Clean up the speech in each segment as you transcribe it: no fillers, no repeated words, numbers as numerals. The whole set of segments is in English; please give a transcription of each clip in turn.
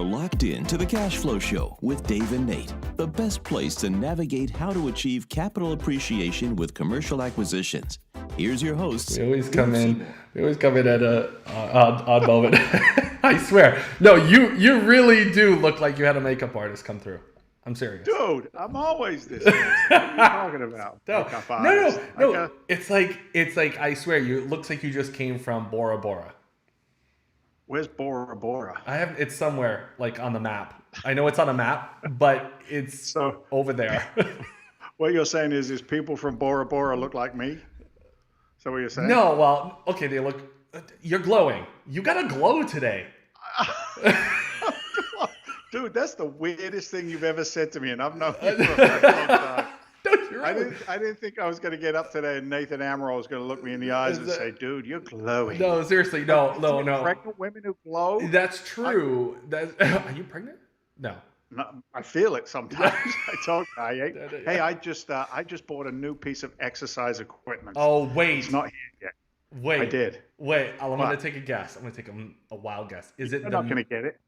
You're locked in to the Cash Flow Show with Dave and Nate, the best place to navigate how to achieve capital appreciation with commercial acquisitions. Here's your hosts. We always come in at a odd moment. I swear. No, you really do look like you had a makeup artist come through. I'm serious. Dude, I'm always this. What are you talking about? No. It's like I swear it looks like you just came from Bora Bora. Where's Bora Bora? It's somewhere like on the map. I know it's on a map, but it's over there. What you're saying is people from Bora Bora look like me? Is that what you're saying? No, well, okay, you're glowing. You got a glow today. Dude, that's the weirdest thing you've ever said to me, and I've known you for a very long time. I didn't think I was going to get up today and Nathan Amaral was going to look me in the eyes and say, dude, you're glowing. No, seriously, no. Pregnant women who glow? That's true. Are you pregnant? No. I feel it sometimes. I told you. Hey, I just bought a new piece of exercise equipment. Oh, wait. It's not here yet. Wait. I did. Wait, I'm going to take a guess. I'm going to take a wild guess. Is it You're not going to get it.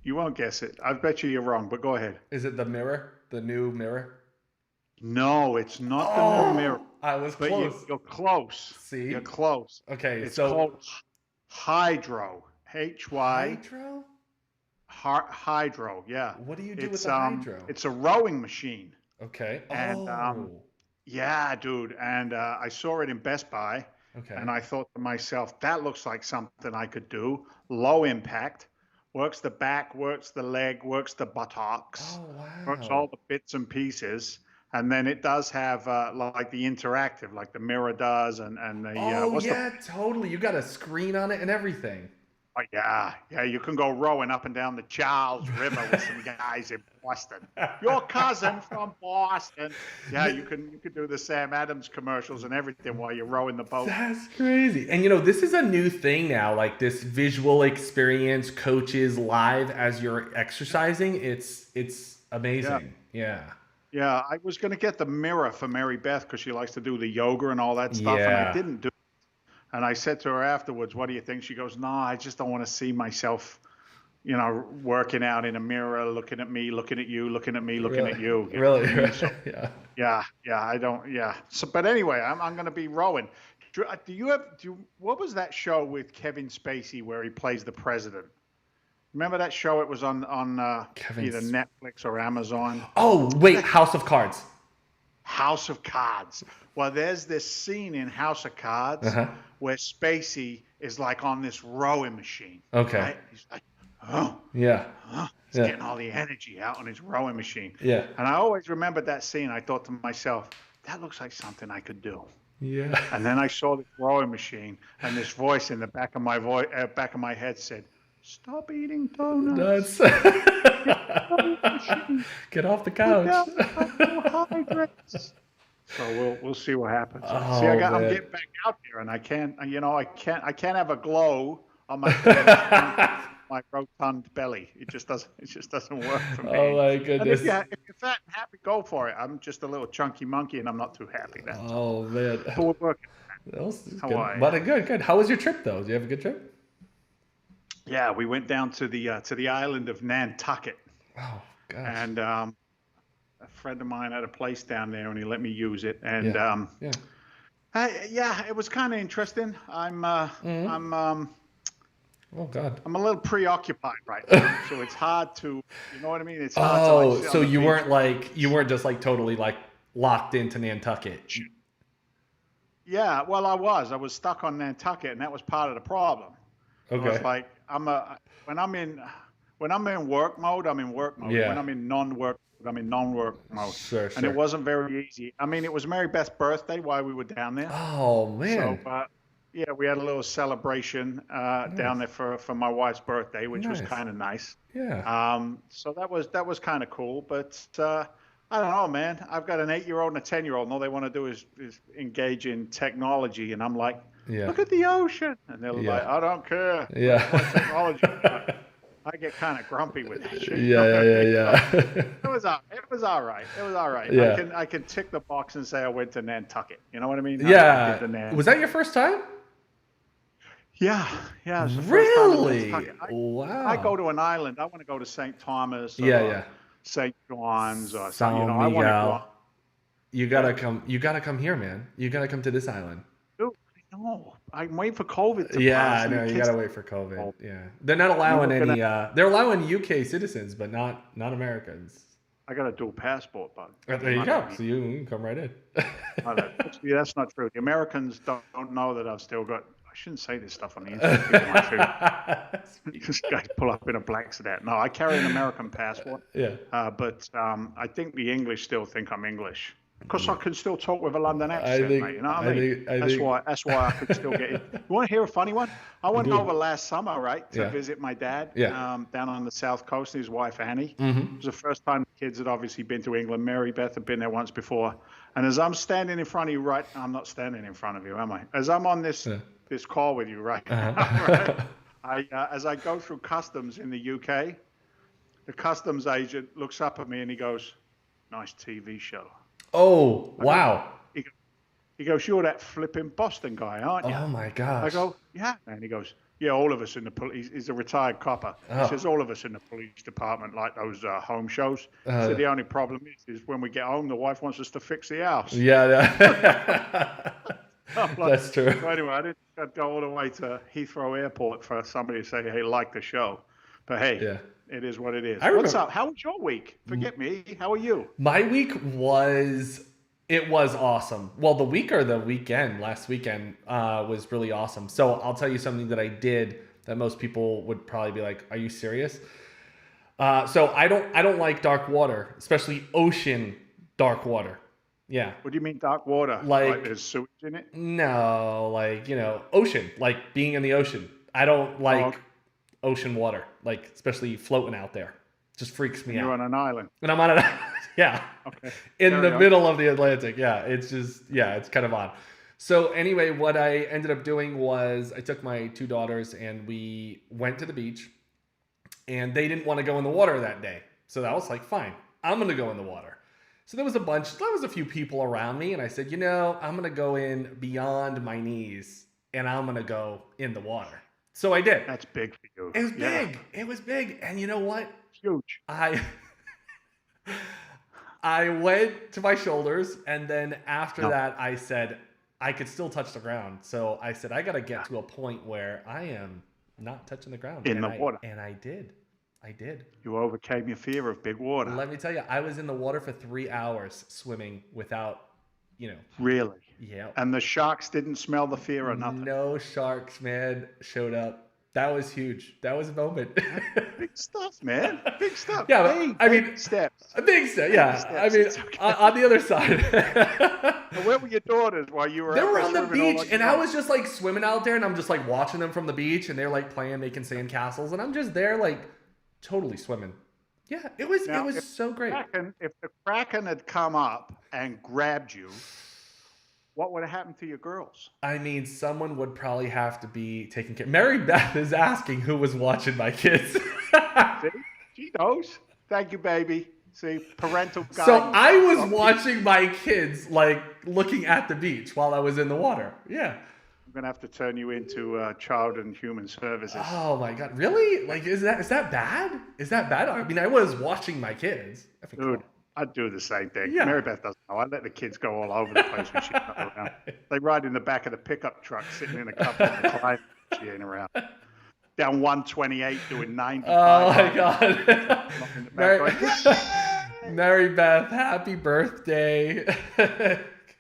You won't guess it. I bet you're wrong, but go ahead. Is it the mirror? The new mirror? No, it's not the new mirror. I was close. You're close. See? You're close. Okay, it's called Hydro. H-Y. Hydro? Hydro, yeah. What do you do with the Hydro? It's a rowing machine. Okay. And yeah, dude. And I saw it in Best Buy. Okay. And I thought to myself, that looks like something I could do. Low impact. Works the back, works the leg, works the buttocks. Oh, wow. Works all the bits and pieces. And then it does have like the interactive, like the mirror does, and the totally. You got a screen on it and everything. Oh, yeah. You can go rowing up and down the Charles River with some guys in Boston. Your cousin from Boston. Yeah, you can do the Sam Adams commercials and everything while you're rowing the boat. That's crazy. And this is a new thing now, like this visual experience, coaches live as you're exercising. It's amazing. Yeah. Yeah, I was going to get the mirror for Mary Beth because she likes to do the yoga and all that stuff, and I didn't do it. And I said to her afterwards, what do you think? She goes, no, I just don't want to see myself, working out in a mirror, looking at me, looking at you, looking at me, looking at you. Really? So, yeah, I don't, yeah. So, but anyway, I'm going to be rowing. What was that show with Kevin Spacey where he plays the president? Remember that show? It was on either Netflix or Amazon. Oh, wait, House of Cards. House of Cards. Well, there's this scene in House of Cards where Spacey is like on this rowing machine. Okay. Right? He's like, he's getting all the energy out on his rowing machine. Yeah. And I always remembered that scene. I thought to myself, that looks like something I could do. Yeah. And then I saw this rowing machine, and this voice in the back of my head said, stop eating donuts. Get off the couch. So we'll see what happens. Oh, see, I'm getting back out there, and I can't have a glow on my my rotund belly. It just doesn't work for me. Oh my goodness. And if you're fat and happy, go for it. I'm just a little chunky monkey, and I'm not too happy. Oh man. But we're working. That was good. But good. How was your trip though? Did you have a good trip? Yeah, we went down to the island of Nantucket. Oh gosh. And a friend of mine had a place down there, and he let me use it. And it was kind of interesting. I'm oh God. I'm a little preoccupied right now, so it's hard to, you know what I mean? It's hard to. So you weren't just like totally like locked into Nantucket. Yeah, well, I was stuck on Nantucket, and that was part of the problem. Okay. It's like when I'm in work mode, I'm in work mode. Yeah. When I'm in non-work, I'm in non-work mode. Sure. And it wasn't very easy. I mean, it was Mary Beth's birthday while we were down there. Oh man. So, we had a little celebration down there for my wife's birthday, which was kind of nice. Yeah. So that was kind of cool, but I don't know, man. I've got an 8-year-old and a 10-year-old, and all they want to do is engage in technology, and I'm like, look at the ocean, and they're like, I don't care. Yeah. Technology. I get kind of grumpy with that shit. Yeah. It was all right. Yeah. I can tick the box and say I went to Nantucket. You know what I mean? Yeah. Was that your first time? Yeah, yeah. It's the first time in Really? Nantucket. I go Wow. to an island. I want to go to St. Thomas Yeah, or yeah. St. John's or something. San I want to go Miguel. out. You Yeah. gotta come. You gotta come here, man. You gotta come to this island. Dude, I know. I'm waiting for COVID to Yeah, pass I and the know. You kids. gotta wait for COVID. Oh, Yeah, they're not you allowing were gonna. any. They're allowing UK citizens, but not Americans. I got a dual passport, bud. There you Not go. any. So you can come right in. Actually, that's not true. The Americans don't know that I've still got. I shouldn't say this stuff on the internet. People might think this guy pull up in a black sedan. No, I carry an American passport. Yeah. But I think the English still think I'm English because I can still talk with a London I accent, think. mate. You know what I mean? I That's think. why. That's why I could still get it. You want to hear a funny one? I went do. over last summer, right, to Yeah. visit my dad Yeah. down on the south coast. And his wife Annie. Mm-hmm. It was the first time the kids had obviously been to England. Mary Beth had been there once before. And as I'm standing in front of you, right, I'm not standing in front of you, am I? As I'm on this call with you, right, right, as I go through customs in the UK, the customs agent looks up at me and he goes, "Nice TV show." Oh wow. He goes, "You're that flipping Boston guy, aren't you?" Oh my I gosh. go, "Yeah." And he goes, "Yeah, all of us in the police." He's a retired copper. Oh. He says, "All of us in the police department like those home shows." So the only problem is when we get home, the wife wants us to fix the house. Yeah. I'm like, That's true. so anyway, I didn't go all the way to Heathrow Airport for somebody to say, "Hey, like the show." But hey, Yeah. it is what it is. I What's remember- up? How was your week? Forget me. How are you? My week was awesome. Well, the week or the weekend, last weekend, was really awesome. So I'll tell you something that I did that most people would probably be like, "Are you serious?" So I don't like dark water, especially ocean dark water. Yeah. What do you mean dark water? Like there's sewage in it? No, like, ocean, like being in the ocean. I don't like ocean water, like especially floating out there. Just freaks me You're out. on an island. And I'm on it. Yeah. Okay. In Carry the on. middle of the Atlantic. Yeah. It's just, it's kind of odd. So anyway, what I ended up doing was I took my two daughters and we went to the beach, and they didn't want to go in the water that day. So I was like, fine, I'm going to go in the water. So there was a few people around me, and I said, I'm going to go in beyond my knees and I'm going to go in the water. So I did. That's big for you. It was big. It was big. And you know what? Huge. I went to my shoulders, and then after that, I said I could still touch the ground. So I said I got to get to a point where I am not touching the ground In the water. And I did. You overcame your fear of big water. Let me tell you, I was in the water for 3 hours swimming without, Really? Yeah. And the sharks didn't smell the fear or nothing. No sharks, man, showed up. That was huge. That was a moment. Big stuff, man. Big stuff. Yeah, Hey, I big mean, steps. A big step, yeah. steps, I mean, it's okay. on the other side. Now, where were your daughters while you were They out were there on the swimming all beach, on and your I own? was just like swimming out there, and I'm just like watching them from the beach, and they're like playing, making sand castles, and I'm just there like totally swimming. Yeah, it was Now, it was so great. If the Kraken had come up and grabbed you, what would have happened to your girls? I mean, someone would probably have to be taking care. Mary Beth is asking who was watching my kids. See? She knows. Thank you, baby. See, parental guidance. So I was watching my kids, like looking at the beach while I was in the water. Yeah. I'm gonna have to turn you into Child and Human Services. Oh my God, really? Like, is that bad? Is that bad? I mean, I was watching my kids. I think, Dude, I'd do the same thing. Yeah. Mary Beth doesn't know. I let the kids go all over the place when she's not around. They ride in the back of the pickup truck, sitting in a couple of recliners. She ain't around. Down 128, doing 95. oh my God. In the back Mary, going, "Yay!" Mary Beth, happy birthday.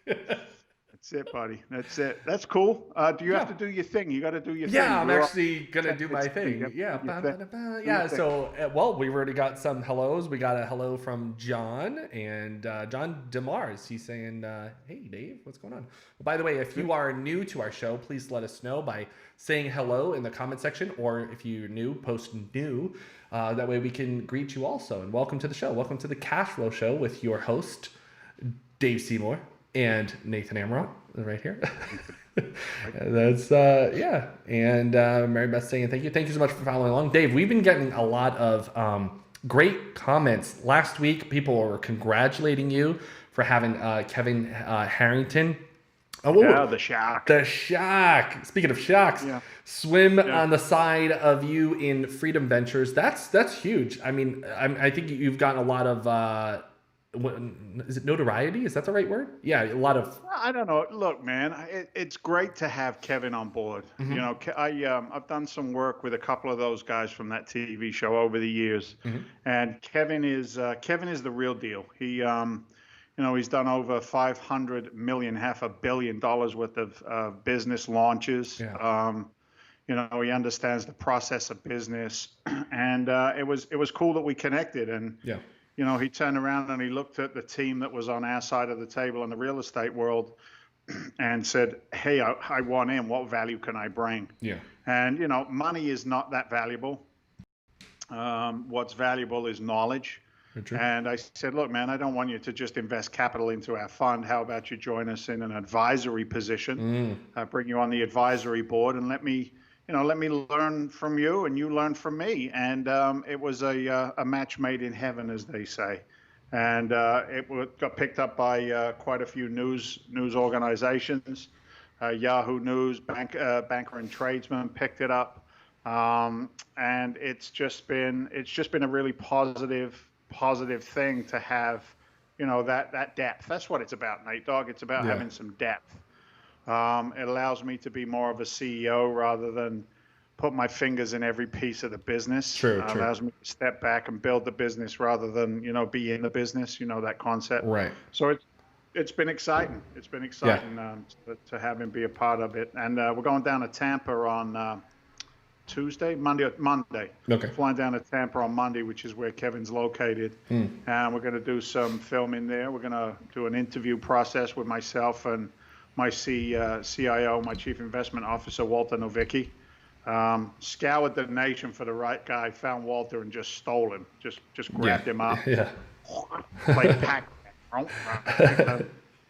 That's it, buddy. That's it. That's cool. Do you have to do your thing? You got to do your thing. Yeah, I'm You're actually gonna do my it's- thing. you Yeah, have to do your thing. yeah. So, well, we've already got some hellos. We got a hello from John and John Demars. He's saying, "Hey, Dave, what's going on?" By the way, if you are new to our show, please let us know by saying hello in the comment section, or if you're new, post new. That way we can greet you also. And welcome to the show. Welcome to the Cash Flow Show with your host, Dave Seymour and Nathan Amrot, right here. That's yeah. And Mary Beth saying thank you so much for following along. Dave, we've been getting a lot of great comments. Last week, people were congratulating you for having Kevin Harrington Oh, yeah, the Shack. The Shack. Speaking of shacks, swim on the side of you in Freedom Ventures. That's huge. I mean, I think you've gotten a lot of is it notoriety? Is that the right word? Yeah, a lot of. I don't know. Look, man, it's great to have Kevin on board. You know, I've done some work with a couple of those guys from that TV show over the years, and Kevin is the real deal. He you know, he's done over 500 million, $500 million worth of business launches. Yeah. You know, he understands the process of business, and it was cool that we connected. And Yeah. you know, he turned around and he looked at the team that was on our side of the table in the real estate world, and said, "Hey, I want in. What value can I bring?" Yeah. And you know, money is not that valuable. What's valuable is knowledge. Very true. And I said, look, man, I don't want you to just invest capital into our fund. How about you join us in an advisory position? Bring you on the advisory board and let me learn from you and you learn from me. And it was a match made in heaven, as they say. And got picked up by quite a few news organizations. Yahoo News, Banker and Tradesman picked it up. And it's just been a really positive thing to have, you know, that depth. That's what it's about, Nate Dogg. It's about having some depth. It allows me to be more of a CEO rather than put my fingers in every piece of the business. True. Allows me to step back and build the business rather than, you know, be in the business, you know, that concept. Right. So it's been exciting. It's been exciting to have him be a part of it. And we're going down to Tampa on Monday. Okay. Flying down to Tampa on Monday, which is where Kevin's located. And we're going to do some filming there. We're going to do an interview process with myself and my CIO, my Chief Investment Officer, Walter Novicki. Scoured the nation for the right guy, found Walter and just stole him. Just grabbed him up. Yeah. Played pack.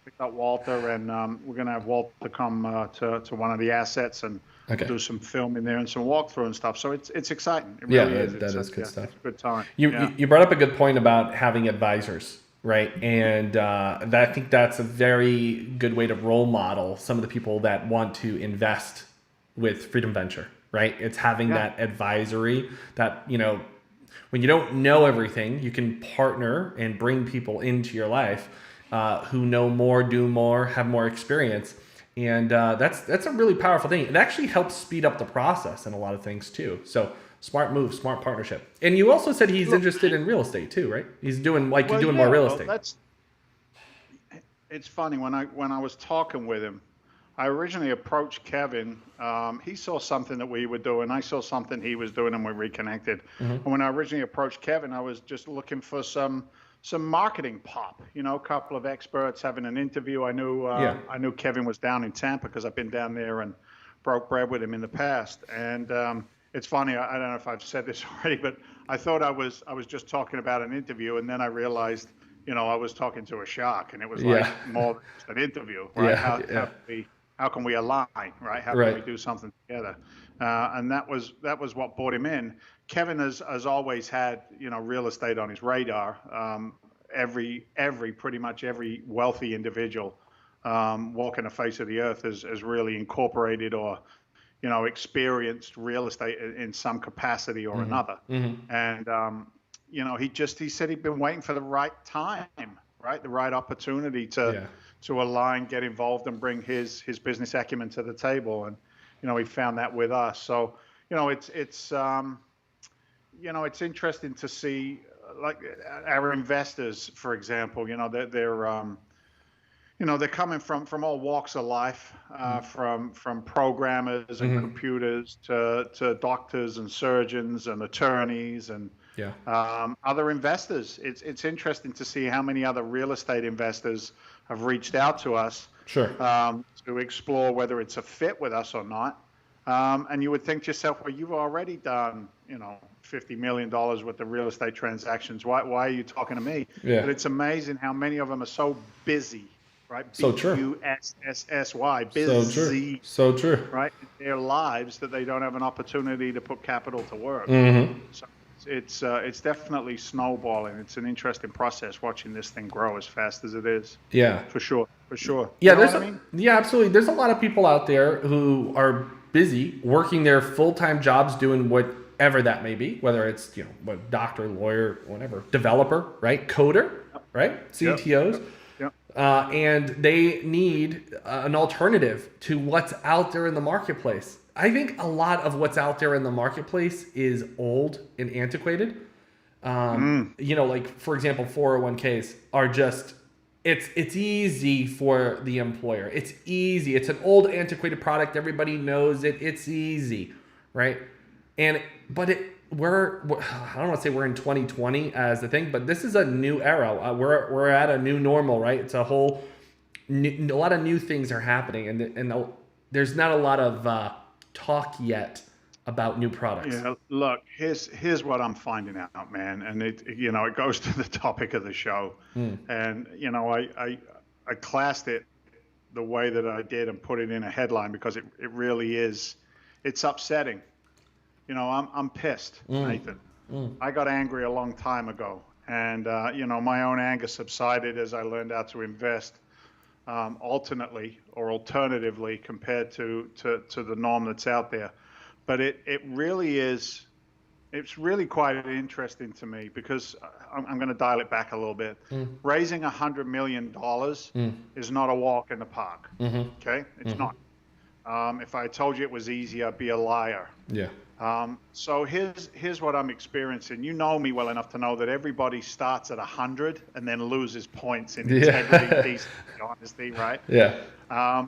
Picked up Walter, and we're going to have Walter come to one of the assets and do some filming there and some walkthrough and stuff. So it's exciting. It really is. That is good stuff. It's a good time. You brought up a good point about having advisors, right? And I think that's a very good way to role model some of the people that want to invest with Freedom Venture, right? It's having that advisory that, you know, when you don't know everything, you can partner and bring people into your life who know more, do more, have more experience. And that's a really powerful thing. It actually helps speed up the process in a lot of things too. So smart move, smart partnership. And you also said he's interested in real estate too, right? He's doing more real estate. It's funny when I was talking with him, I originally approached Kevin. He saw something that we were doing. I saw something he was doing, and we reconnected. And when I originally approached Kevin, I was just looking for some marketing pop. You know, a couple of experts having an interview. I knew Kevin was down in Tampa because I've been down there and broke bread with him in the past. And it's funny. I don't know if I've said this already, but I thought I was just talking about an interview, and then I realized, you know, I was talking to a shark, and it was like more than just an interview, right? How can we align, right? How can we do something together? And that was what brought him in. Kevin has always had, you know, real estate on his radar. Pretty much every wealthy individual walking the face of the earth has really incorporated or, you know, experienced real estate in some capacity or another. And you know, he said he'd been waiting for the right time, right? The right opportunity to align, get involved, and bring his business acumen to the table. And, you know, he found that with us. So, you know, it's interesting to see, like, our investors, for example, you know, they're coming from all walks of life, from programmers and computers to doctors and surgeons and attorneys and other investors. It's interesting to see how many other real estate investors have reached out to us to explore whether it's a fit with us or not. And you would think to yourself, well, you've already done, you know, $50 million worth of real estate transactions. Why are you talking to me? But it's amazing how many of them are so busy, right? So true. B-U-S-S-Y, busy. So true. Right? In their lives that they don't have an opportunity to put capital to work. So it's definitely snowballing. It's an interesting process watching this thing grow as fast as it is. Yeah. For sure. for sure. Yeah, you know what I mean? yeah, absolutely. There's a lot of people out there who are busy working their full-time jobs doing whatever that may be, whether it's, what, doctor, lawyer, whatever, developer, right? Coder, right? CTOs. Yep. And they need an alternative to what's out there in the marketplace. I think a lot of what's out there in the marketplace is old and antiquated. Like, for example, 401ks are just, it's easy for the employer. It's easy. It's an old antiquated product. Everybody knows it. It's easy, right? I don't want to say we're in 2020 as the thing, but this is a new era. We're at a new normal, right? It's a lot of new things are happening, and there's not a lot of talk yet about new products. Yeah, look, here's what I'm finding out, man, and it goes to the topic of the show, and I classed it the way that I did and put it in a headline because it really is, it's upsetting. I'm pissed, Nathan. I got angry a long time ago, and my own anger subsided as I learned how to invest alternatively compared to the norm that's out there. But it really is, it's really quite interesting to me because I'm going to dial it back a little bit. Raising $100 million is not a walk in the park. Okay? It's not. If I told you it was easy, I'd be a liar. Yeah. So here's what I'm experiencing. You know me well enough to know that everybody starts at 100 and then loses points in integrity, decency, honesty, right? Yeah.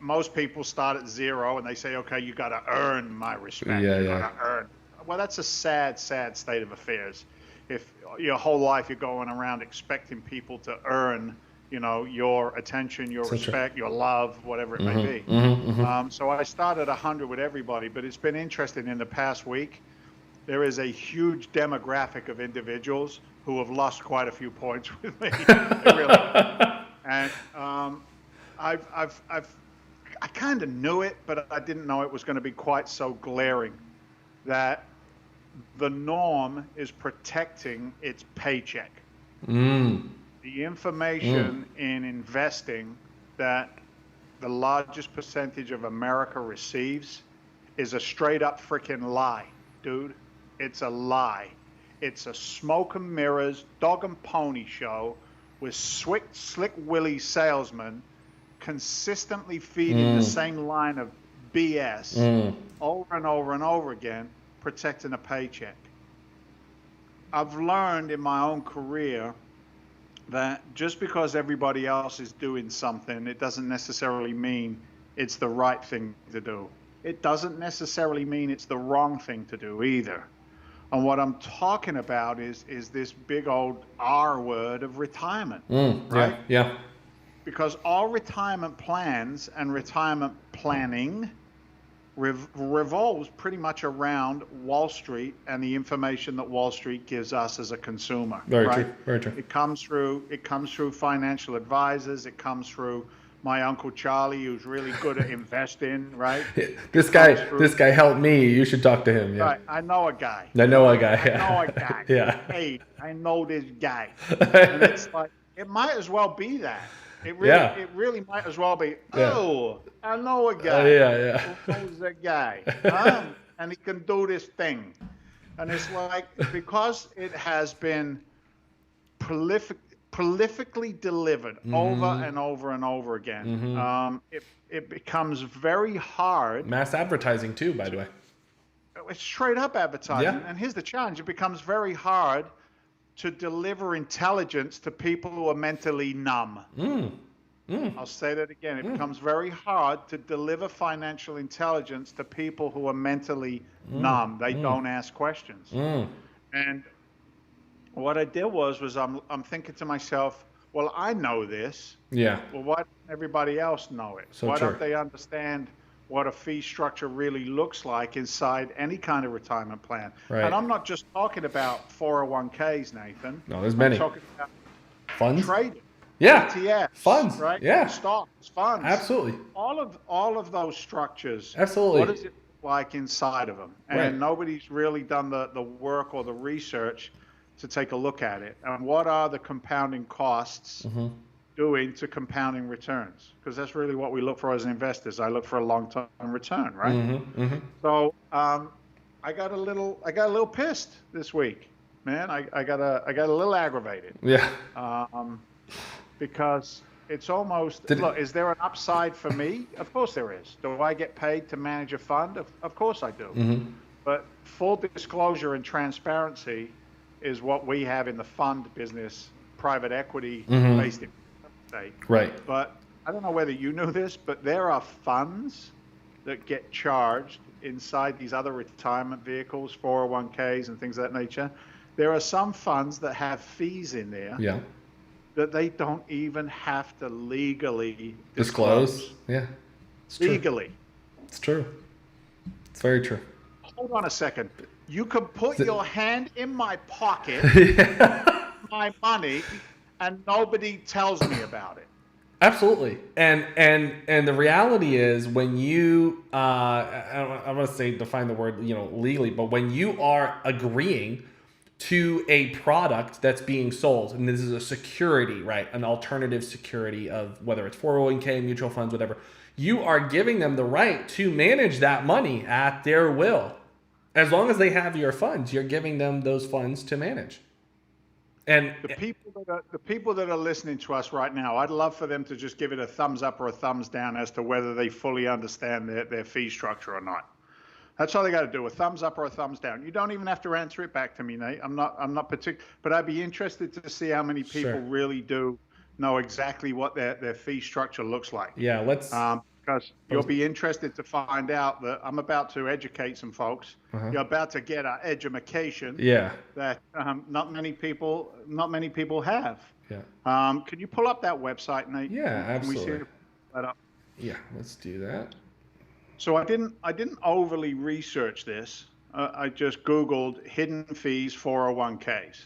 Most people start at 0 and they say, okay, you got to earn my respect. You got to earn. Well, that's a sad state of affairs. If your whole life you're going around expecting people to earn, your attention, your respect, your love, whatever it may be. So I started 100 with everybody, but it's been interesting in the past week. There is a huge demographic of individuals who have lost quite a few points with me. And I kind of knew it, but I didn't know it was going to be quite so glaring that the norm is protecting its paycheck. The information in investing that the largest percentage of America receives is a straight up freaking lie, dude. It's a lie. It's a smoke and mirrors, dog and pony show with slick Willie salesmen consistently feeding the same line of BS over and over and over again, protecting a paycheck. I've learned in my own career that just because everybody else is doing something, it doesn't necessarily mean it's the right thing to do. It doesn't necessarily mean it's the wrong thing to do either. And what I'm talking about is this big old R word of retirement, right? Yeah. Because all retirement plans and retirement planning revolves pretty much around Wall Street and the information that Wall Street gives us as a consumer. Very true. It comes through financial advisors. It comes through my Uncle Charlie, who's really good at investing, right? This guy helped me. You should talk to him. Yeah. Right. I know a guy. Yeah. Hey, I know this guy. And it's like, it might as well be that. It really might as well be. Oh, I know a guy. Who knows a guy? And he can do this thing. And it's like, because it has been prolifically delivered over and over and over again, it becomes very hard. Mass advertising too, by the way. It's straight up advertising. Yeah. And here's the challenge. It becomes very hard to deliver intelligence to people who are mentally numb. I'll say that again. It becomes very hard to deliver financial intelligence to people who are mentally numb. They don't ask questions. And what I did was I'm thinking to myself, well, I know this. Yeah. Well, why doesn't everybody else know it? So why true. don't they understand what a fee structure really looks like inside any kind of retirement plan? Right. And I'm not just talking about 401ks, Nathan. No, there's many. I'm talking about Funds? trading. Yeah. ETFs, Funds. right? Yeah. Stocks, funds. Absolutely. All of those structures. Absolutely. What does it look like inside of them? And nobody's really done the work or the research to take a look at it. And what are the compounding costs doing to compounding returns? Because that's really what we look for as investors. I look for a long-term return, right? So I got a little pissed this week, man. I got a little aggravated. Yeah. Because it's almost look. Is there an upside for me? Of course there is. Do I get paid to manage a fund? Of course I do. But full disclosure and transparency is what we have in the fund business, private equity based in state. Right. But I don't know whether you knew this, but there are funds that get charged inside these other retirement vehicles, 401ks and things of that nature. There are some funds that have fees in there that they don't even have to legally disclose. Yeah. It's legally. It's true. It's very true. Hold on a second. You can put your hand in my pocket, my money, and nobody tells me about it. Absolutely. And the reality is when you I'm going to say define the word, legally, but when you are agreeing to a product that's being sold, and this is a security, right? An alternative security of whether it's 401k, mutual funds, whatever, you are giving them the right to manage that money at their will. As long as they have your funds, you're giving them those funds to manage. And the people that are listening to us right now, I'd love for them to just give it a thumbs up or a thumbs down as to whether they fully understand their fee structure or not. That's all they got to do, a thumbs up or a thumbs down. You don't even have to answer it back to me, Nate. I'm not particular, but I'd be interested to see how many people really do know exactly what their fee structure looks like. Yeah, let's. Because you'll be interested to find out that I'm about to educate some folks. You're about to get an edumacation. Yeah. That not many people have. Yeah. Can you pull up that website, Nate? Yeah, absolutely. Can we see that up? Yeah, let's do that. So I didn't overly research this. I just Googled hidden fees 401ks.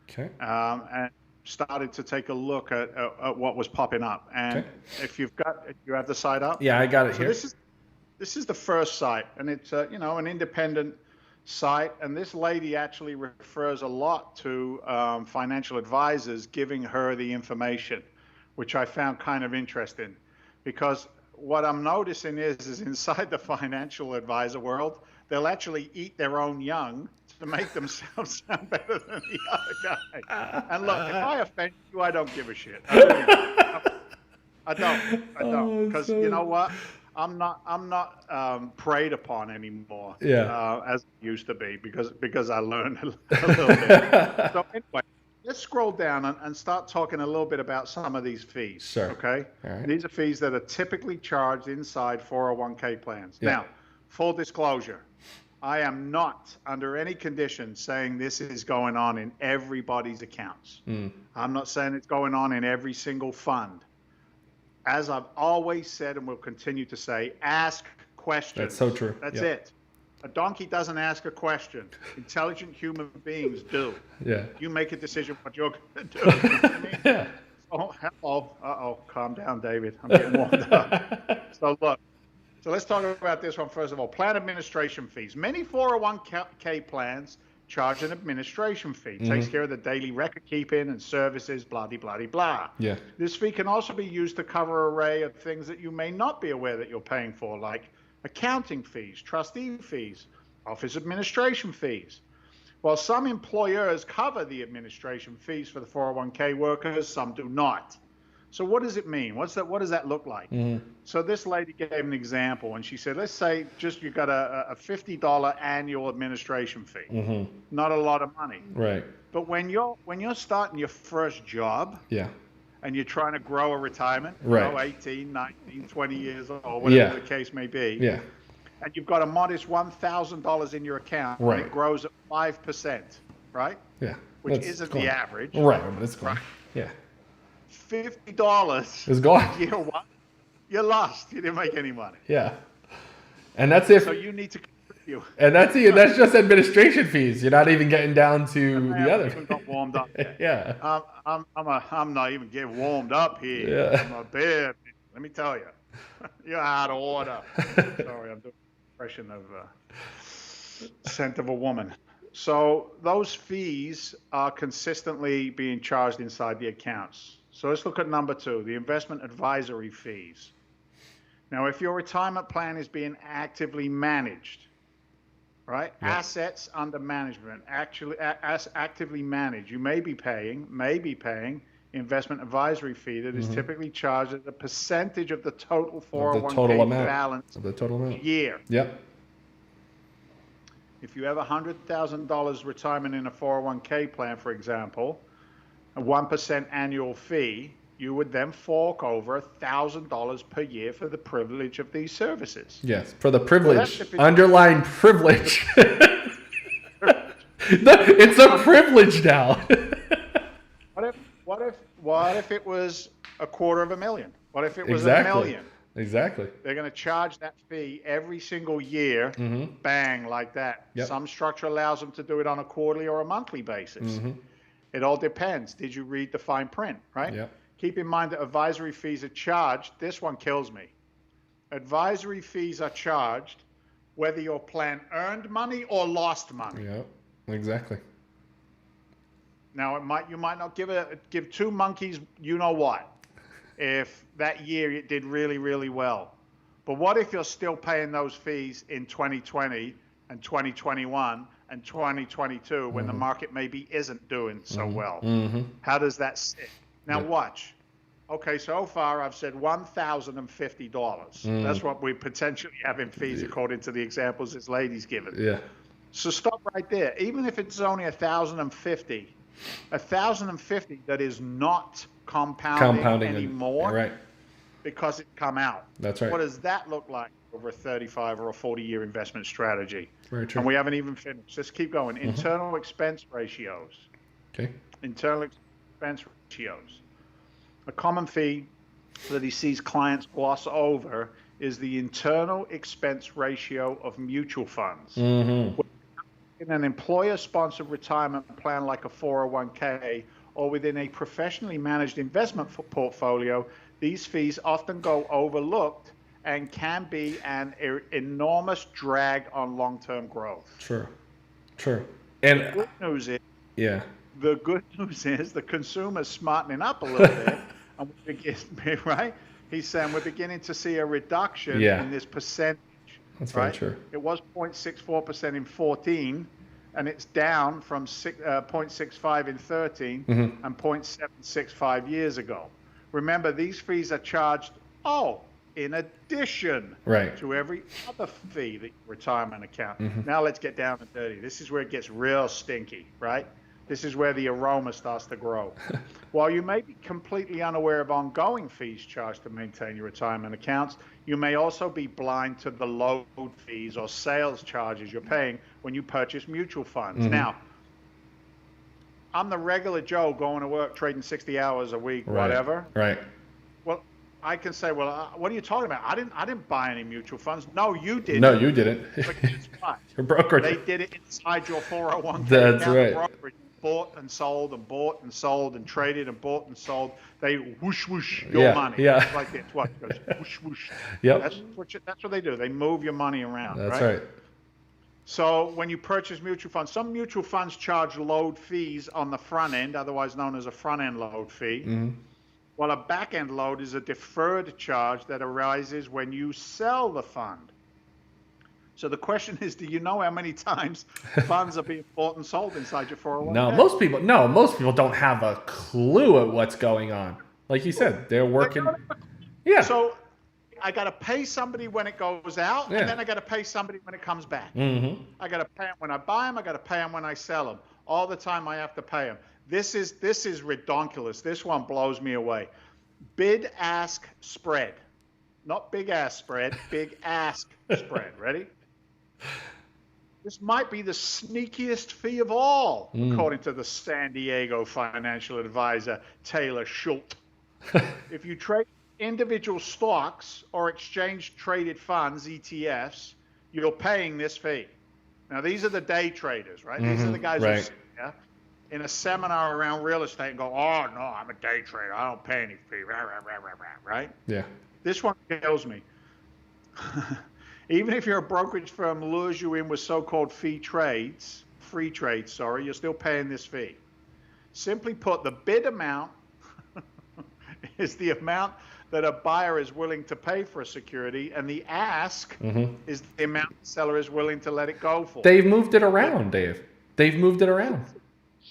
Okay. And started to take a look at what was popping up. And if you have the site up. Yeah, I got it here. This is the first site, and it's an independent site. And this lady actually refers a lot to financial advisors giving her the information, which I found kind of interesting, because what I'm noticing is inside the financial advisor world, they'll actually eat their own young to make themselves sound better than the other guy. And look, if I offend you, I don't give a shit. I don't, because you know what? I'm not preyed upon anymore. As it used to be, because I learned a little bit. So anyway, let's scroll down and start talking a little bit about some of these fees. Sure. Okay. All right. These are fees that are typically charged inside 401k plans. Yeah. Now, full disclosure, I am not under any condition saying this is going on in everybody's accounts. I'm not saying it's going on in every single fund. As I've always said and will continue to say, ask questions. That's so true. That's it. A donkey doesn't ask a question. Intelligent human beings do. Yeah. You make a decision what you're going to do. You know what I mean? Yeah. Oh, hello. Uh-oh. Calm down, David. I'm getting warmed up. So look. So let's talk about this one first of all. Plan administration fees. Many 401k plans charge an administration fee. Takes care of the daily record keeping and services, blah, blah, blah, blah. Yeah. This fee can also be used to cover an array of things that you may not be aware that you're paying for, like accounting fees, trustee fees, office administration fees. While some employers cover the administration fees for the 401k workers, some do not. So what does it mean? What does that look like? So this lady gave an example, and she said, let's say just you got a $50 annual administration fee. Not a lot of money. Right. But when you're starting your first job, and you're trying to grow a retirement, 18, 19, 20 years old, whatever the case may be, and you've got a modest $1,000 in your account, and it grows at 5%, right? Yeah. Which isn't the average. Right, but it's gone. Yeah. $50 is gone. Year one, you're lost. You didn't make any money. Yeah. And that's if. So you need to contribute. And that's just administration fees. You're not even getting down to the other. Got warmed up. Yeah. I'm not even getting warmed up here. Yeah. I'm a bear. Let me tell you, you're out of order. Sorry, I'm doing an impression of scent of a woman. So those fees are consistently being charged inside the accounts. So let's look at number 2, the investment advisory fees. Now, if your retirement plan is being actively managed, right? Yep. Assets under management, actively managed, you may be paying investment advisory fee that is typically charged as a percentage of the total 401k balance of the total amount year. Yep. If you have $100,000 retirement in a 401k plan, for example, a 1% annual fee, you would then fork over $1,000 per year for the privilege of these services. Yes, for the privilege. Underline privilege. It's a privilege now. What if it was $250,000? What if it was $1 million? Exactly. They're going to charge that fee every single year, bang, like that. Yep. Some structure allows them to do it on a quarterly or a monthly basis. It all depends. Did you read the fine print, right? Yep. Keep in mind that advisory fees are charged. This one kills me. Advisory fees are charged whether your plan earned money or lost money. Yep, exactly. Now, you might not give two monkeys, you know what, if that year it did really, really well. But what if you're still paying those fees in 2020 and 2021 and 2022 when the market maybe isn't doing so well? How does that sit? Now watch. Okay, so far I've said $1,050. That's what we potentially have in fees according to the examples this lady's given. Yeah. So stop right there. Even if it's only $1,050 that is not compounding anymore, right? Because it come out. That's right. What does that look like over a 35 or a 40-year investment strategy? Very true. And we haven't even finished. Let's keep going. Internal expense ratios. Okay. Internal expense ratios. A common fee that he sees clients gloss over is the internal expense ratio of mutual funds. In an employer-sponsored retirement plan like a 401k or within a professionally managed investment portfolio, these fees often go overlooked and can be an enormous drag on long-term growth. True. And the good news is, the consumer's smartening up a little bit, and right? He's saying we're beginning to see a reduction in this percentage. That's right? Very true. It was 0.64% in 14, and it's down from 0.65 in 13 and 0.765 years ago. Remember, these fees are charged, in addition to every other fee that your retirement account. Now let's get down and dirty. This is where it gets real stinky, right? This is where the aroma starts to grow. While you may be completely unaware of ongoing fees charged to maintain your retirement accounts, you may also be blind to the load fees or sales charges you're paying when you purchase mutual funds. Now, I'm the regular Joe going to work, trading 60 hours a week, whatever. Right. Well, I can say, what are you talking about? I didn't buy any mutual funds. No, you didn't. No, you didn't. But guess what? Your broker. They did it inside your 401k. That's right. Brokerage bought and sold and bought and sold and traded and bought and sold. They whoosh whoosh your money. Yeah. It's like this. What? It goes whoosh whoosh. Yep. That's what they do. They move your money around. That's right. So when you purchase mutual funds, some mutual funds charge load fees on the front end, otherwise known as a front end load fee. While a back end load is a deferred charge that arises when you sell the fund. So the question is, do you know how many times funds are being bought and sold inside your 401k? Most people don't have a clue at what's going on. Like you said, they're working. Yeah. So I got to pay somebody when it goes out, and then I got to pay somebody when it comes back. I got to pay them when I buy them. I got to pay them when I sell them. All the time I have to pay them. This is ridiculous. This one blows me away. Bid ask spread, not big ass spread. Big ask spread. Ready? This might be the sneakiest fee of all, according to the San Diego financial advisor, Taylor Schultz. If you trade individual stocks or exchange-traded funds, ETFs, you're paying this fee. Now, these are the day traders, right? These are the guys who sit there in a seminar around real estate and go, oh, no, I'm a day trader. I don't pay any fee, right? Yeah. This one kills me. Even if your brokerage firm lures you in with so-called free trades, you're still paying this fee. Simply put, the bid amount is the amount that a buyer is willing to pay for a security, and the ask is the amount the seller is willing to let it go for. They've moved it around, Dave. They've moved it around.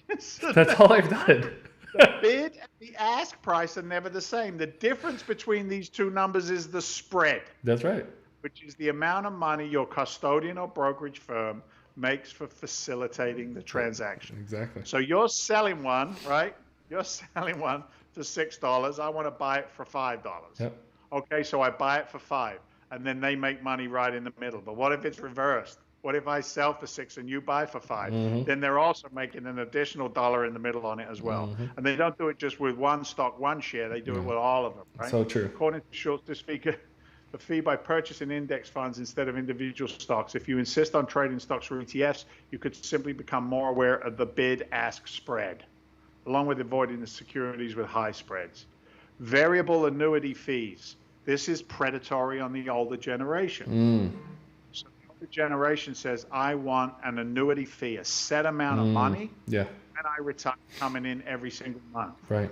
That's all I've done. The bid and the ask price are never the same. The difference between these two numbers is the spread. That's right. Which is the amount of money your custodian or brokerage firm makes for facilitating the transaction. Exactly. So you're selling one, right? You're selling one for $6. I want to buy it for $5. Yep. Okay, so I buy it for $5, and then they make money right in the middle. But what if it's reversed? What if I sell for $6 and you buy for $5? Then they're also making an additional $1 in the middle on it as well. And they don't do it just with one stock, one share. They do it with all of them, right? So true. According to Schultz, the fee by purchasing index funds instead of individual stocks. If you insist on trading stocks or ETFs, you could simply become more aware of the bid-ask spread, along with avoiding the securities with high spreads. Variable annuity fees. This is predatory on the older generation. So the older generation says, I want an annuity fee, a set amount of money, and I retire coming in every single month. Right.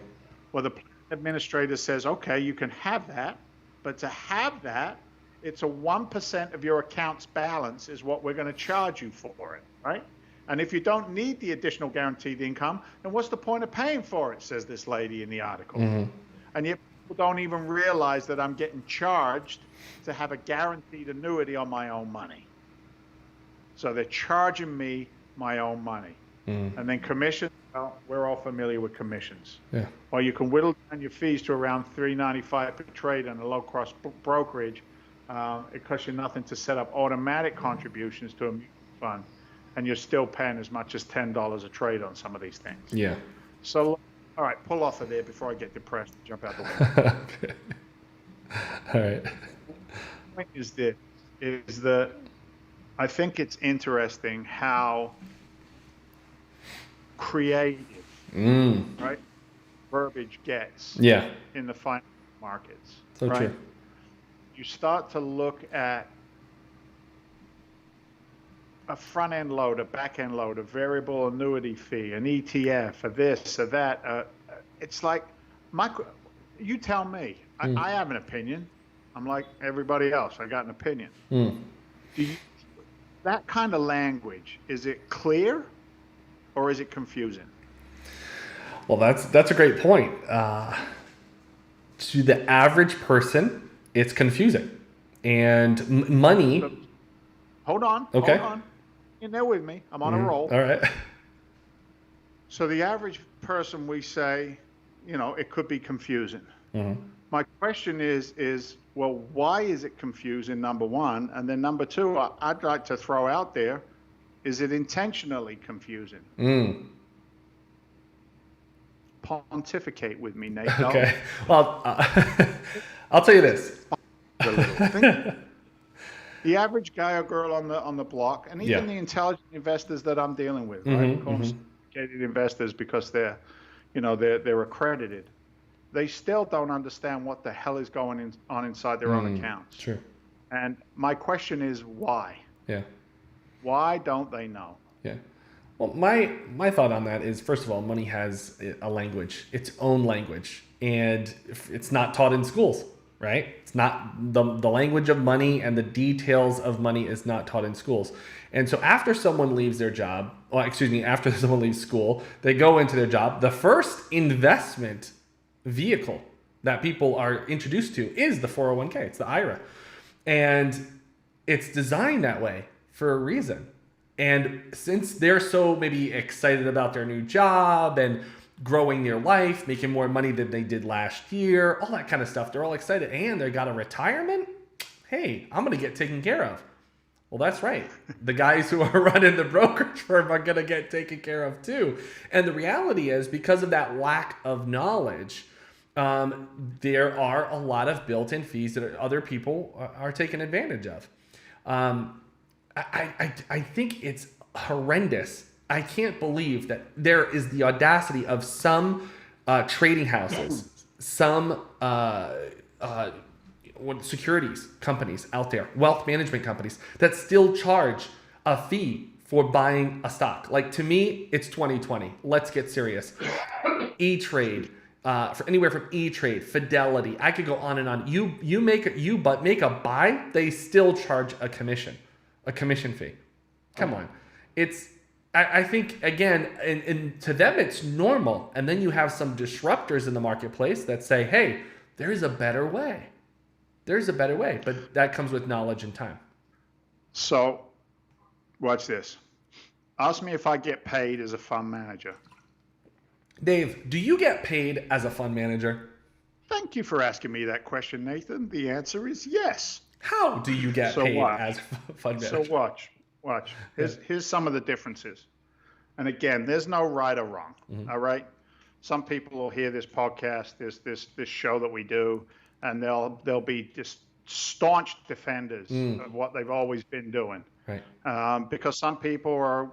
Well, the plan administrator says, okay, you can have that, but to have that, it's a 1% of your account's balance is what we're going to charge you for it, right? And if you don't need the additional guaranteed income, then what's the point of paying for it, says this lady in the article. And yet people don't even realize that I'm getting charged to have a guaranteed annuity on my own money. So they're charging me my own money. And then commission, well, we're all familiar with commissions. Yeah. Well, you can whittle down your fees to around $3.95 per trade on a low-cost brokerage. It costs you nothing to set up automatic contributions to a mutual fund, and you're still paying as much as $10 a trade on some of these things. Yeah. So, all right, pull off of there before I get depressed and jump out the window. Okay. All right. The point is that I think it's interesting how creative, right, verbiage gets in the financial markets. So right? true. You start to look at a front-end load, a back-end load, a variable annuity fee, an ETF, a this, a that. It's like, you tell me. I have an opinion. I'm like everybody else. I got an opinion. That kind of language, is it clear or is it confusing? Well, that's a great point. To the average person, it's confusing. And money... Hold on. Okay. Hold on. You're there with me. I'm on a roll. All right. So the average person, we say, it could be confusing. My question is, well, why is it confusing, number one? And then number two, I'd like to throw out there, is it intentionally confusing? Pontificate with me, Nate. Okay. Well, I'll tell you this. The average guy or girl on the block, and even the intelligent investors that I'm dealing with, right? We call them sophisticated investors because they're accredited. They still don't understand what the hell is going on inside their own accounts. True. And my question is why? Yeah. Why don't they know? Yeah. Well, my thought on that is, first of all, money has a language, its own language, and it's not taught in schools, right? It's not the language of money, and the details of money is not taught in schools. And so after someone leaves their job, after someone leaves school, they go into their job. The first investment vehicle that people are introduced to is the 401k. It's the IRA. And it's designed that way for a reason. And since they're so maybe excited about their new job and growing their life, making more money than they did last year, all that kind of stuff, they're all excited. And they got a retirement. Hey, I'm going to get taken care of. Well, that's right. The guys who are running the brokerage firm are going to get taken care of too. And the reality is, because of that lack of knowledge, there are a lot of built-in fees that other people are taking advantage of. I think it's horrendous. I can't believe that there is the audacity of some trading houses, some securities companies out there, wealth management companies, that still charge a fee for buying a stock. Like, to me, it's 2020. Let's get serious. E-Trade, for anywhere from E-Trade, Fidelity. I could go on and on. You make a buy, they still charge a commission fee. Come on, I think again, and to them it's normal, and then you have some disruptors in the marketplace that say, hey, there's a better way. There's a better way, but that comes with knowledge and time. So, watch this. Ask me if I get paid as a fund manager. Dave, do you get paid as a fund manager? Thank you for asking me that question, Nathan. The answer is yes. How do you get paid as a fund manager? So watch. Here's some of the differences. And again, there's no right or wrong. Mm-hmm. All right. Some people will hear this podcast, this show that we do, and they'll be just staunch defenders of what they've always been doing. Right. Because some people are,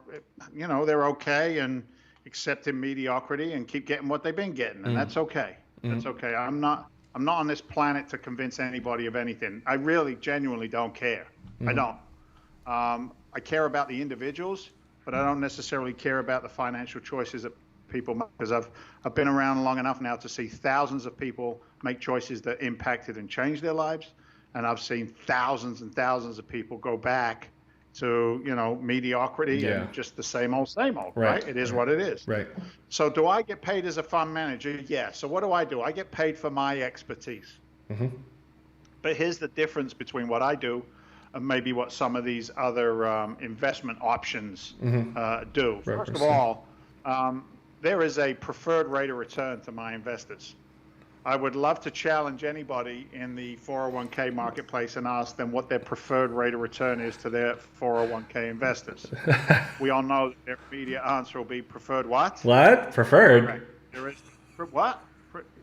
they're okay and accepting mediocrity and keep getting what they've been getting, and that's okay. That's okay. I'm not on this planet to convince anybody of anything. I really genuinely don't care. I don't. I care about the individuals, but I don't necessarily care about the financial choices that people make, because I've been around long enough now to see thousands of people make choices that impacted and changed their lives, and I've seen thousands and thousands of people go back to mediocrity and just the same old, right? It is what it is. Right. So do I get paid as a fund manager? Yeah. So what do? I get paid for my expertise. Mm-hmm. But here's the difference between what I do and maybe what some of these other investment options do. First of all, there is a preferred rate of return to my investors. I would love to challenge anybody in the 401k marketplace and ask them what their preferred rate of return is to their 401k investors. We all know that their immediate answer will be preferred what? What? Preferred? Right. There is what?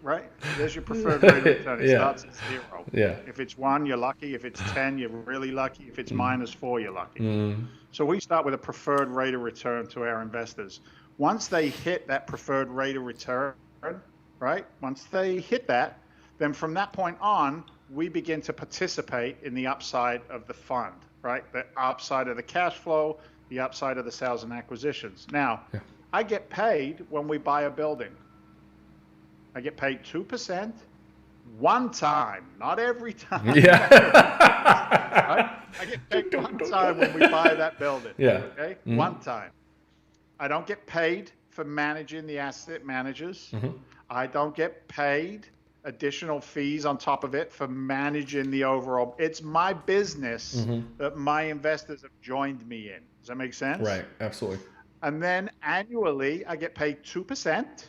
Right? There's your preferred rate of return. It starts at 0. Yeah. If it's 1, you're lucky. If it's 10, you're really lucky. If it's -4, you're lucky. So we start with a preferred rate of return to our investors. Once they hit that preferred rate of return, right? Once they hit that, then from that point on, we begin to participate in the upside of the fund, right? The upside of the cash flow, the upside of the sales and acquisitions. Now, I get paid when we buy a building. I get paid 2% one time, not every time. Yeah. Right? I get paid one time when we buy that building. Yeah. Okay? One time. I don't get paid for managing the asset managers. I don't get paid additional fees on top of it for managing the overall. It's my business that my investors have joined me in. Does that make sense? Right. Absolutely. And then annually, I get paid 2%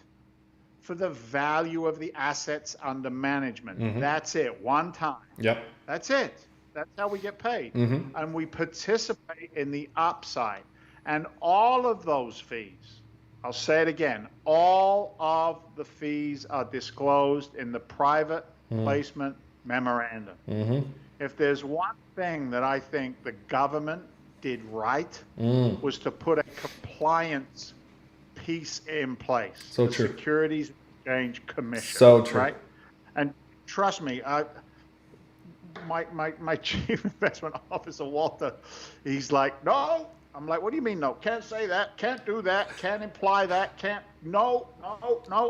for the value of the assets under management. That's it. One time. Yep. That's it. That's how we get paid. And we participate in the upside. And all of those fees, I'll say it again, all of the fees are disclosed in the private placement memorandum. If there's one thing that I think the government did right, was to put a compliance piece in place. So the true. Securities Exchange Commission. So true. Right? And trust me, my chief investment officer, Walter, he's like, no. I'm like, what do you mean no? Can't say that, can't do that, can't imply that, can't, no.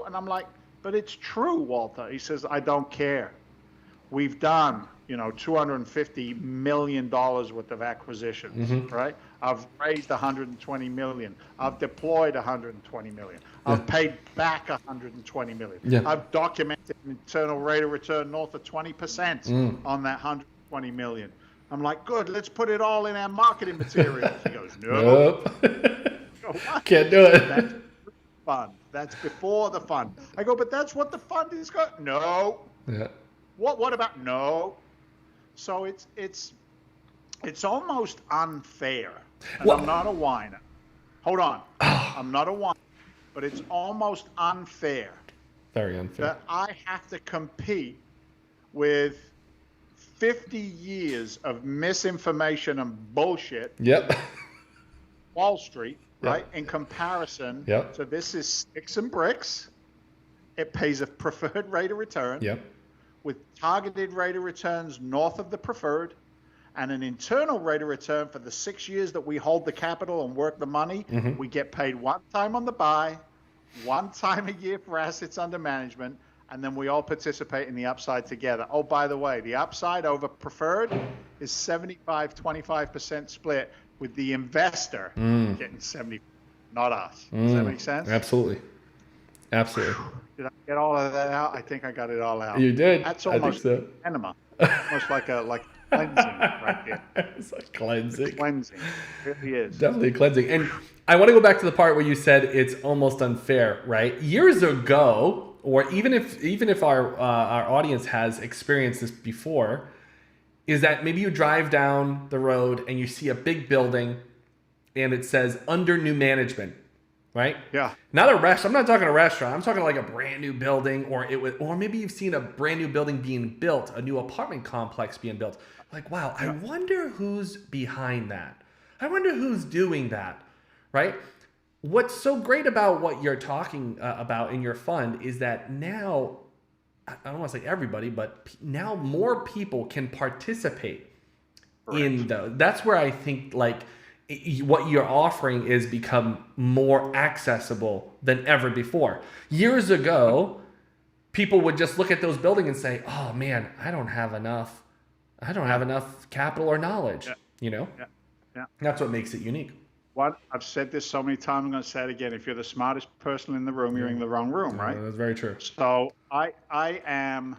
And I'm like, but it's true, Walter. He says, I don't care. We've done, $250 million worth of acquisitions, right? I've raised $120 million. I've deployed $120 million. I've paid back $120 million. Yeah. I've documented an internal rate of return north of 20% on that $120 million. I'm like, good, let's put it all in our marketing materials. He goes, nope. Can't do it. That's fun. That's before the fund. I go, but that's what the fund is got. No. Yeah. What about no? So it's almost unfair. And I'm not a whiner. Hold on. I'm not a whiner. But it's almost unfair. Very unfair. That I have to compete with 50 years of misinformation and bullshit. Yep. Wall Street, right? In comparison to this is sticks and bricks. It pays a preferred rate of return. Yep. With targeted rate of returns north of the preferred and an internal rate of return for the 6 years that we hold the capital and work the money. We get paid one time on the buy, one time a year for assets under management, and then we all participate in the upside together. Oh, by the way, the upside over preferred is 75-25% split, with the investor getting 70, not us. Does that make sense? Absolutely. Absolutely. Did I get all of that out? I think I got it all out. You did. That's I almost think so. enema. Almost like cleansing right there. It's like cleansing. Cleansing. It really is. Definitely cleansing. And I want to go back to the part where you said it's almost unfair, right? Years ago, or even if our audience has experienced this before, is that maybe you drive down the road and you see a big building and it says under new management, right? Yeah. Not a restaurant. I'm not talking a restaurant. I'm talking like a brand new building, or maybe you've seen a brand new building being built, a new apartment complex being built. Like, wow, I wonder who's behind that. I wonder who's doing that, right? What's so great about what you're talking about in your fund is that now, I don't want to say everybody, but now more people can participate in those. That's where I think like what you're offering is become more accessible than ever before. Years ago, people would just look at those buildings and say, "Oh man, I don't have enough capital or knowledge." You know, that's what makes it unique. What I've said this so many times, I'm going to say it again. If you're the smartest person in the room, you're in the wrong room, right? That's very true. So I am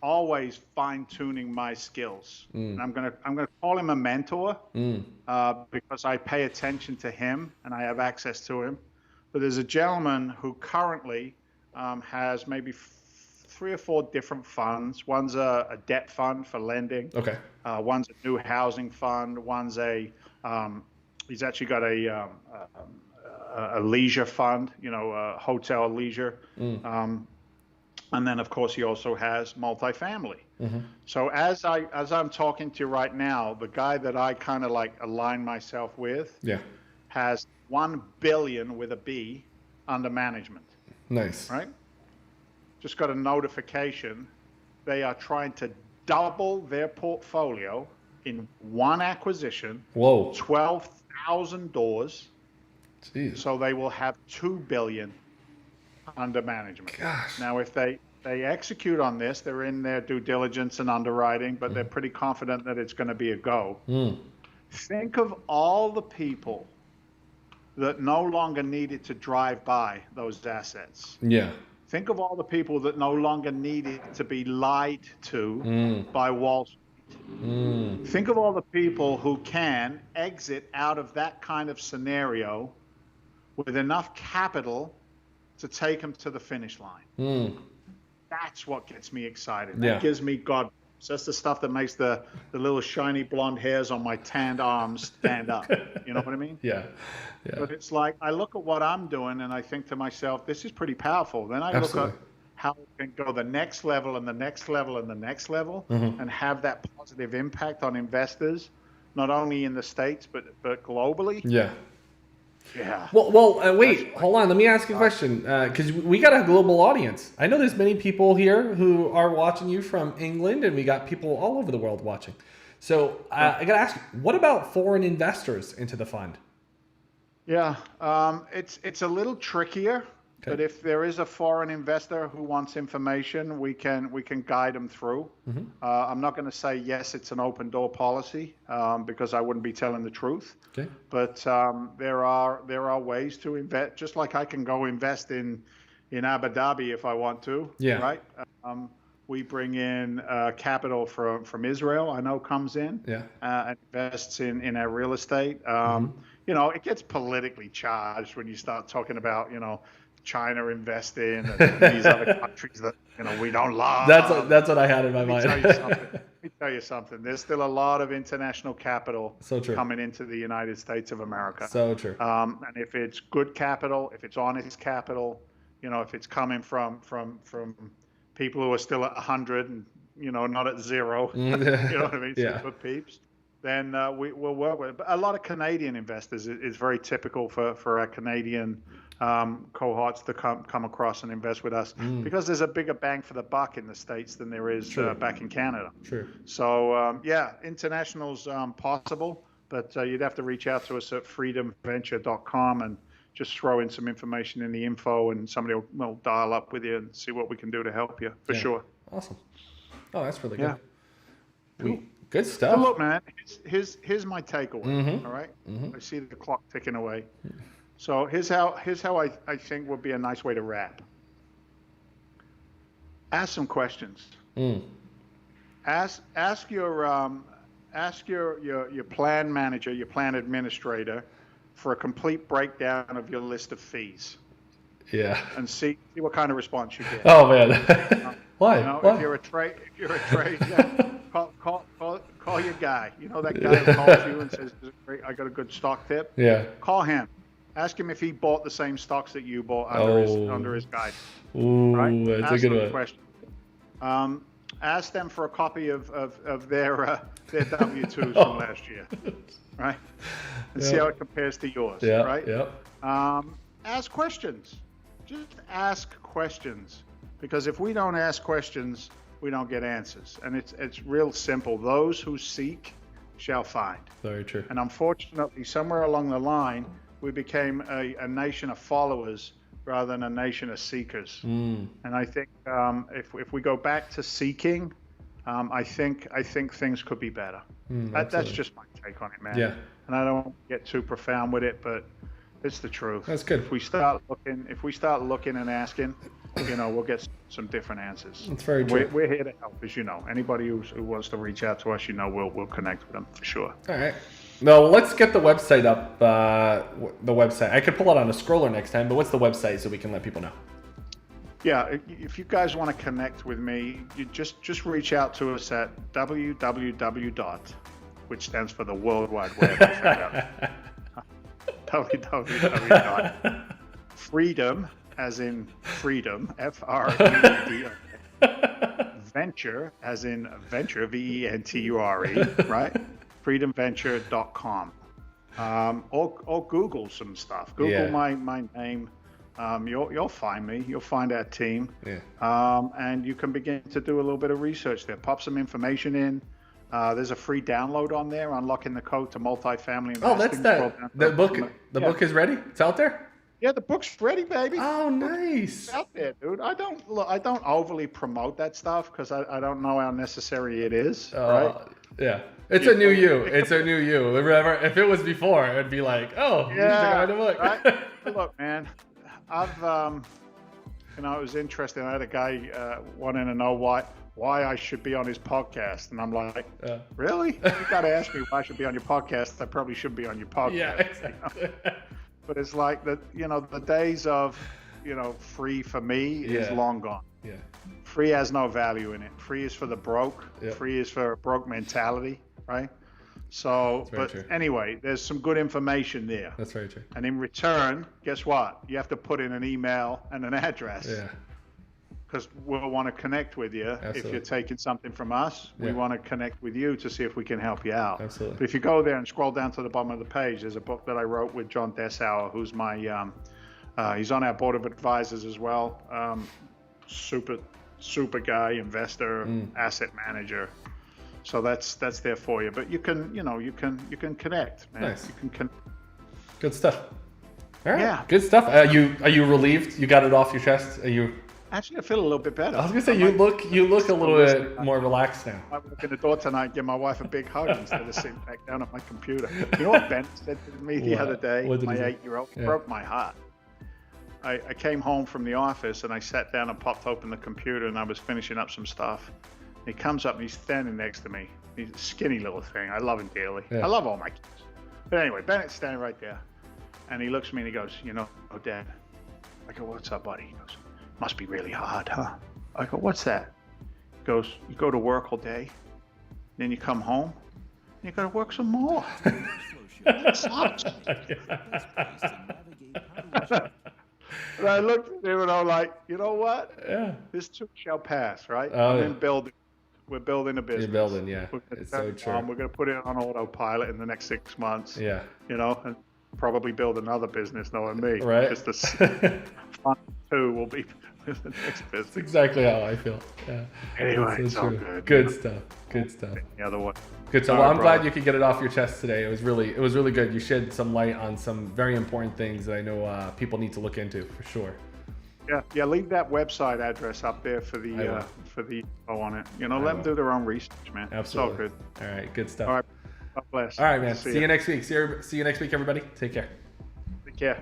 always fine-tuning my skills. And I'm gonna call him a mentor because I pay attention to him and I have access to him. But there's a gentleman who currently has maybe 3 or 4 different funds. One's a debt fund for lending. Okay. One's a new housing fund. One's he's actually got a leisure fund, hotel leisure. And then, of course, he also has multifamily. So as I'm talking to you right now, the guy that I kind of like align myself with has $1 billion with a B under management. Nice. Right? Just got a notification. They are trying to double their portfolio in one acquisition. Whoa. 12,000 doors. Jeez. So they will have $2 billion under management. Gosh. Now, if they execute on this, they're in their due diligence and underwriting, but they're pretty confident that it's going to be a go. Think of all the people that no longer needed to drive by those assets. Yeah. Think of all the people that no longer needed to be lied to by Wall Street. Think of all the people who can exit out of that kind of scenario with enough capital to take them to the finish line. That's what gets me excited. That gives me God. That's the stuff that makes the little shiny blonde hairs on my tanned arms stand up. You know what I mean? Yeah. But it's like I look at what I'm doing and I think to myself, this is pretty powerful. Then I look at how it can go the next level and the next level and the next level and have that positive impact on investors, not only in the States, but globally. Yeah. Yeah. Well, wait, hold on. Let me ask you a question, because we got a global audience. I know there's many people here who are watching you from England, and we got people all over the world watching. So I got to ask you, what about foreign investors into the fund? Yeah, it's a little trickier. Okay. But if there is a foreign investor who wants information, we can guide them through. I'm not going to say yes, it's an open door policy because I wouldn't be telling the truth. Okay. But there are ways to invest, just like I can go invest in Abu Dhabi if I want to. Yeah. Right. We bring in capital from Israel. I know comes in. Yeah. And invests in our real estate. It gets politically charged when you start talking about China investing and these other countries that we don't love. That's what I had in my mind. Let me tell you something. There's still a lot of international capital coming into the United States of America. So true. And if it's good capital, if it's honest capital, if it's coming from people who are still at 100 and not at 0, you know what I mean? Super peeps. Then we'll work with it. But a lot of Canadian investors is very typical for our Canadian cohorts to come across and invest with us because there's a bigger bang for the buck in the States than there is back in Canada. True. So, international's possible, but you'd have to reach out to us at freedomventure.com and just throw in some information in the info, and somebody will dial up with you and see what we can do to help you for sure. Awesome. Oh, that's really Yeah. good. Cool. Good stuff. So look, man, here's my takeaway. All right, I see the clock ticking away. So here's how I think would be a nice way to wrap. Ask some questions. Ask your plan manager, your plan administrator, for a complete breakdown of your list of fees. Yeah. And see what kind of response you get. Oh man. Why? You know, Why? if you're a trade, call your guy. You know that guy who calls you and says, "I got a good stock tip." Yeah. Call him. Ask him if he bought the same stocks that you bought under his guide. Ooh, Right? that's Ask a good them one. questions. Ask them for a copy of their W-2s from last year, right? And see how it compares to yours, Yeah. right? Yeah. Ask questions. Just ask questions, because if we don't ask questions, we don't get answers. And it's real simple. Those who seek shall find. Very true. And unfortunately, somewhere along the line, we became a nation of followers rather than a nation of seekers. And I think if we go back to seeking, I think things could be better. That's just my take on it, man. Yeah. And I don't get too profound with it, but it's the truth. That's good. If we start looking and asking, we'll get some different answers. That's very true. We're here to help, as you know. Anybody who wants to reach out to us, we'll connect with them for sure. All right. No, let's get the website up. The website. I could pull it on a scroller next time, but what's the website so we can let people know? Yeah, if you guys want to connect with me, you just reach out to us at www. which stands for the World Wide Web. www.freedom, as in freedom, FREEDOM, venture, as in venture, VENTURE, right? freedomventure.com. Or Google some stuff. Google my name. You'll find me. You'll find our team. Yeah. And you can begin to do a little bit of research there. Pop some information in. There's a free download on there, Unlocking the Code to Multifamily Investing. Oh, that's that. The book. The book is ready. It's out there. Yeah, the book's ready, baby. Oh, nice. It's out there, dude. I don't overly promote that stuff because I don't know how necessary it is. Right? Yeah. It's a new you. It's a new you. If it was before, it'd be like, oh, you should check out the book. Right? Look, man, I've it was interesting. I had a guy wanting to know why I should be on his podcast, and I'm like, really? You got to ask me why I should be on your podcast. I probably should be on your podcast. Yeah, exactly. But it's like the days of free for me is long gone. Yeah. Free has no value in it. Free is for the broke. Yep. Free is for a broke mentality, right? So, but true. anyway, there's some good information there. That's very true. And in return, guess what? You have to put in an email and an address. Yeah. Because we'll want to connect with you. Absolutely. If you're taking something from us, we Yeah. want to connect with you to see if we can help you out. Absolutely. But if you go there and scroll down to the bottom of the page, there's a book that I wrote with John Dessauer, who's my, he's on our board of advisors as well. Super guy, investor, asset manager. So that's there for you. But you can connect, man. Nice. You can connect. Good stuff. All right. Yeah. Good stuff. Are you relieved? You got it off your chest? Are you? Actually, I feel a little bit better. I was gonna say you look a little bit more relaxed now. I walk in the door tonight, give my wife a big hug instead of sitting back down at my computer. You know what Ben said to me the other day? What did My he say? 8-year-old Yeah. broke my heart. I came home from the office and I sat down and popped open the computer and I was finishing up some stuff. He comes up and he's standing next to me. He's a skinny little thing. I love him dearly. Yeah. I love all my kids. But anyway, Bennett's standing right there. And he looks at me and he goes, oh, Dad. I go, what's up, buddy? He goes, must be really hard, huh? I go, what's that? He goes, you go to work all day, then you come home, and you got to work some more. That sucks. And I looked at him and I'm like, you know what? Yeah. This too shall pass, right? Oh, I'm yeah. in building. We're building a business. You're building, yeah. We're gonna It's turn so it true. on. We're going to put it on autopilot in the next 6 months. Yeah. And probably build another business knowing me. Right. Just the fun too will be Next That's business. exactly how I feel. Yeah. Anyway, That's it's so all true. good. Good stuff. Good stuff. The other one. Good stuff. All Well, right, I'm glad brother. you could get it off your chest today. It was really good. You shed some light on some very important things that I know people need to look into for sure. Yeah. Leave that website address up there for I the will. info on it. Let will. them do their own research, man. Absolutely. It's all good. All right. Good stuff. All right. God bless. All right, man. See See ya. you next week. See you next week, everybody. Take care.